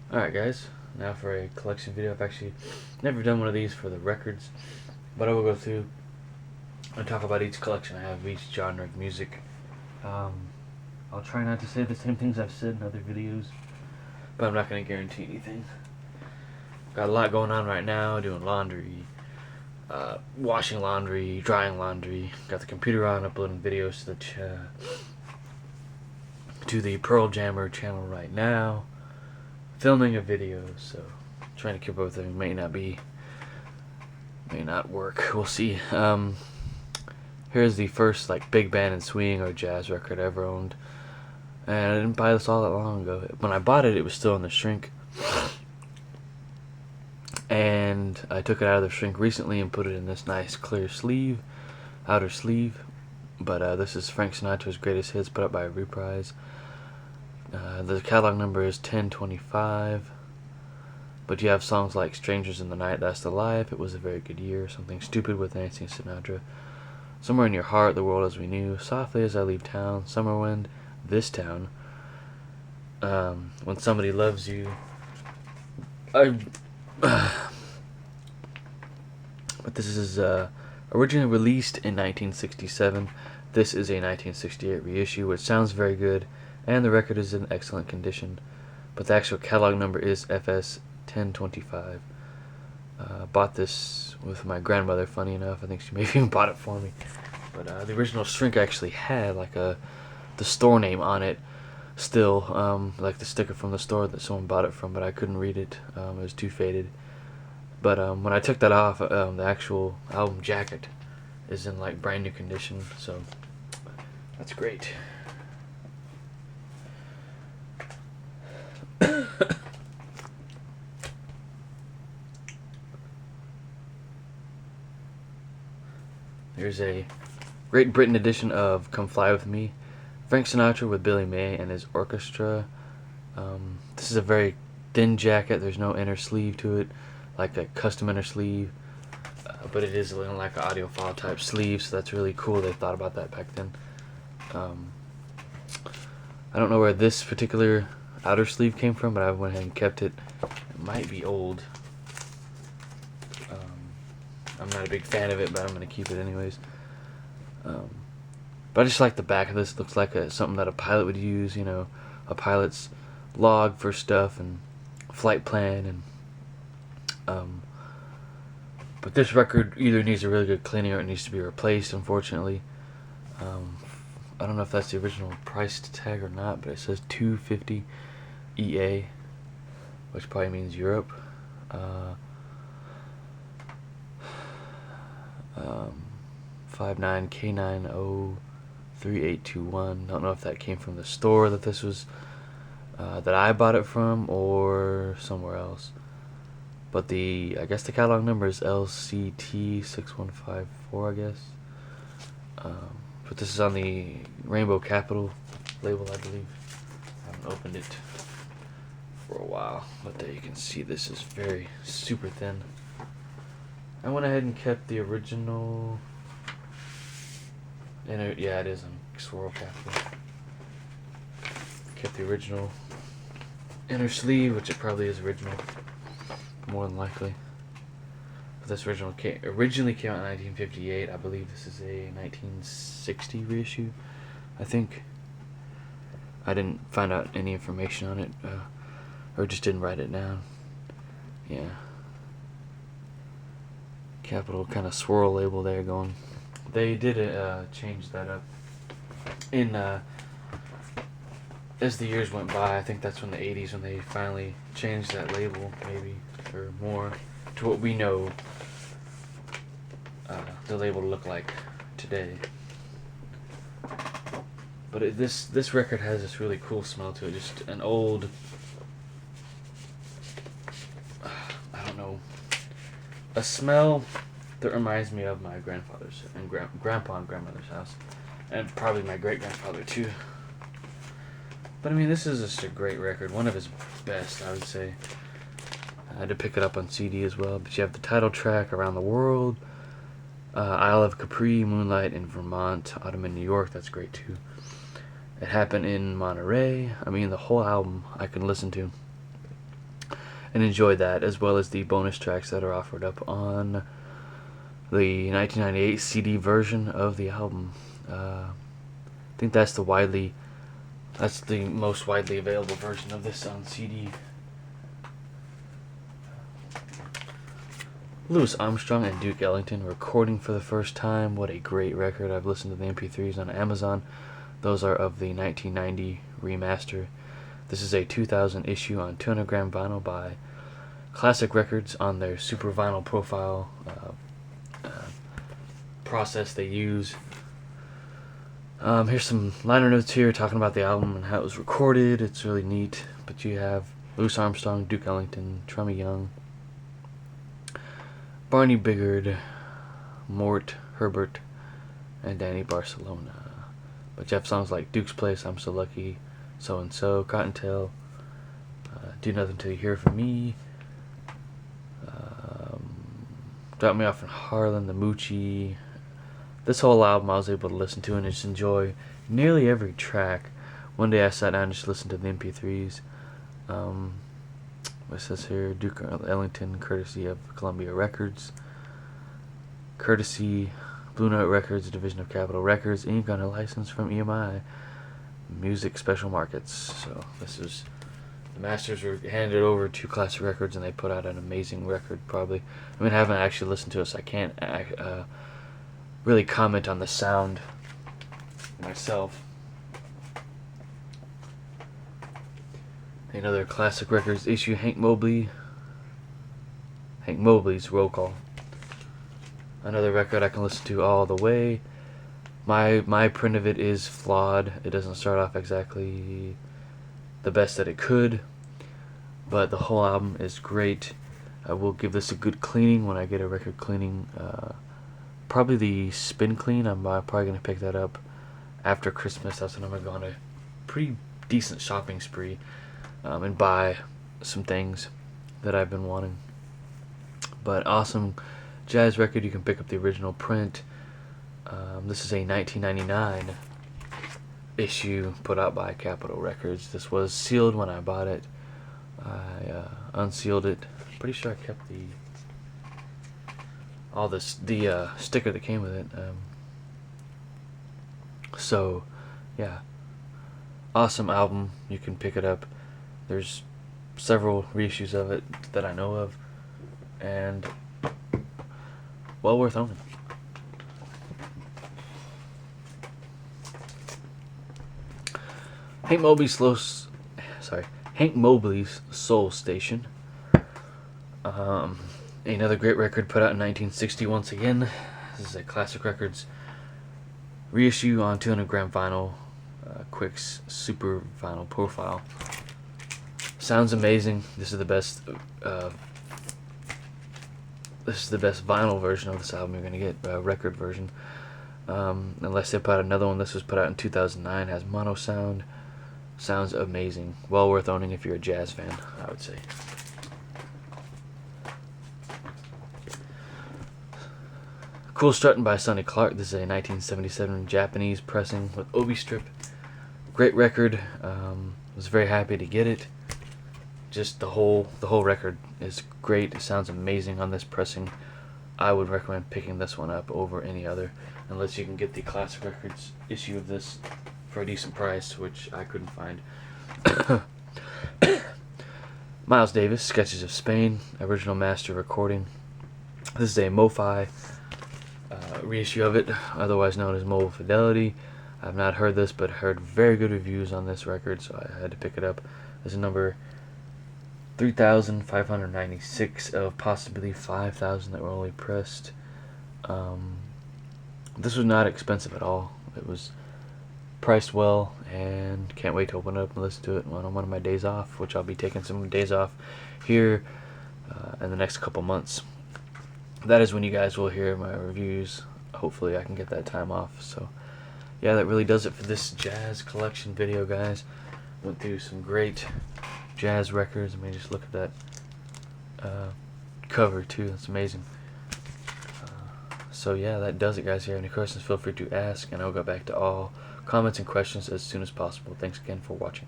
Alright guys, now for a collection video. I've actually never done one of these for the records, but I will go through and talk about each collection I have, each genre of music. I'll try not to say the same things I've said in other videos, but I'm not going to guarantee anything. Got a lot going on right now, doing laundry, washing laundry, drying laundry. Got the computer on, uploading videos to the Pearl Jammer channel right now. Filming a video, so trying to keep up with it. May not work. We'll see. Here's the first big band and swing or jazz record I ever owned, and I didn't buy this all that long ago. When I bought it, it was still in the shrink, and I took it out of the shrink recently and put it in this nice clear sleeve, outer sleeve. But this is Frank Sinatra's Greatest Hits, put up by Reprise. The catalog number is 1025, but you have songs like Strangers in the Night, That's the Life, It Was a Very Good Year, Something Stupid with Nancy Sinatra, Somewhere in Your Heart, The World as We Knew, Softly as I Leave Town, Summer Wind, This Town, When Somebody Loves You. But this is originally released in 1967. This is a 1968 reissue, which sounds very good, and the record is in excellent condition, but the actual catalog number is FS 1025. Bought this with my grandmother, funny enough. I think she maybe even bought it for me. But the original shrink actually had the store name on it still, like the sticker from the store that someone bought it from, but I couldn't read it. It was too faded. But when I took that off, the actual album jacket is in brand new condition, so that's great. Here's a Great Britain edition of Come Fly With Me. Frank Sinatra with Billy May and his orchestra. This is a very thin jacket. There's no inner sleeve to it, like a custom inner sleeve. But it is like an audiophile type sleeve, so that's really cool. They thought about that back then. I don't know where this particular outer sleeve came from, but I went ahead and kept it. It might be old. I'm not a big fan of it, but I'm going to keep it anyways. But I just like the back of this. It looks like something that a pilot would use, a pilot's log for stuff and flight plan. But this record either needs a really good cleaning or it needs to be replaced, unfortunately. I don't know if that's the original price tag or not, but it says $250 EA, which probably means Europe. 59K903821. Don't know if that came from the store that this was that I bought it from or somewhere else. But I guess the catalog number is LCT6154, I guess. But this is on the Rainbow Capital label, I believe. I haven't opened it for a while, but there you can see this is very super thin. I went ahead and kept the original. Yeah, it is on Swirl Capital. Kept the original inner sleeve, which it probably is original, more than likely. But this originally came out in 1958. I believe this is a 1960 reissue, I think. I didn't find out any information on it, or just didn't write it down. Yeah. Capital kind of swirl label there going. They did change that up in as the years went by. I think that's when the 80s when they finally changed that label, maybe, or more, to what we know the label to look like today. But this record has this really cool smell to it. Just an old, I don't know, a smell that reminds me of my grandfather's and grandpa and grandmother's house, and probably my great-grandfather too. But I mean, this is just a great record, one of his best, I would say. I had to pick it up on CD as well. But you have the title track, Around the World, Isle of Capri, Moonlight in Vermont, Autumn in New York. That's great too. It Happened in Monterey. I mean, the whole album I can listen to. and enjoy that, as well as the bonus tracks that are offered up on the 1998 CD version of the album. I think that's the most widely available version of this on CD. Louis Armstrong and Duke Ellington recording for the first time. What a great record. I've listened to the MP3s on Amazon. Those are of the 1990 remaster. This is a 2000 issue on 200-gram vinyl by Classic Records on their super vinyl profile process they use. Here's some liner notes here talking about the album and how it was recorded. It's really neat. But you have Louis Armstrong, Duke Ellington, Trummy Young, Barney Biggard, Mort Herbert, and Danny Barcelona. But you have songs like Duke's Place, I'm So Lucky, So and So, Cottontail, Do Nothing Till You Hear From Me, Drop Me Off in Harlem, The Moochie. This whole album I was able to listen to and just enjoy nearly every track. One day I sat down and just listened to the MP3s. It says here, Duke Ellington, courtesy of Columbia Records. Courtesy Blue Note Records, division of Capitol Records. Inc. on a license from EMI Music Special Markets. So this is, the masters were handed over to Classic Records, and they put out an amazing record. Probably, I mean, I haven't actually listened to it, so I can't really comment on the sound myself. Another Classic Records issue, Hank Mobley's Roll Call. Another record I can listen to all the way. My print of it is flawed. It doesn't start off exactly the best that it could, but the whole album is great. I will give this a good cleaning when I get a record cleaning. Probably the spin clean. I'm probably going to pick that up after Christmas. That's when I'm going to go on a pretty decent shopping spree and buy some things that I've been wanting. But awesome jazz record. You can pick up the original print. This is a 1999 issue put out by Capitol Records. This was sealed when I bought it. I unsealed it. Pretty sure I kept the sticker that came with it. So yeah, awesome album. You can pick it up. There's several reissues of it that I know of, and well worth owning. Hank Mobley's Soul Station. Another great record put out in 1960 once again. This is a Classic Records reissue on 200-gram vinyl, Quick's super vinyl profile. Sounds amazing. This is the best vinyl version of this album you're gonna get, record version. Unless they put out another one. This was put out in 2009. Has mono sound. Sounds amazing. Well worth owning if you're a jazz fan, I would say. Cool Strutting by Sonny Clark. This is a 1977 Japanese pressing with Obi strip. Great record. Was very happy to get it. Just the whole record is great. It sounds amazing on this pressing. I would recommend picking this one up over any other, unless you can get the Classic Records issue of this for a decent price, which I couldn't find. Miles Davis, Sketches of Spain, original master recording. This is a MoFi reissue of it, otherwise known as Mobile Fidelity. I've not heard this, but heard very good reviews on this record, so I had to pick it up. This is number 3,596 of possibly 5,000 that were only pressed. This was not expensive at all. It was priced well, and can't wait to open it up and listen to it on one of my days off, which I'll be taking some days off here in the next couple months. That is when you guys will hear my reviews. Hopefully I can get that time off. So yeah, that really does it for this jazz collection video, guys. Went through some great jazz records. I mean, just look at that cover too. That's amazing. So yeah, that does it, guys. If you have any questions, feel free to ask, and I'll go back to all comments and questions as soon as possible. Thanks again for watching.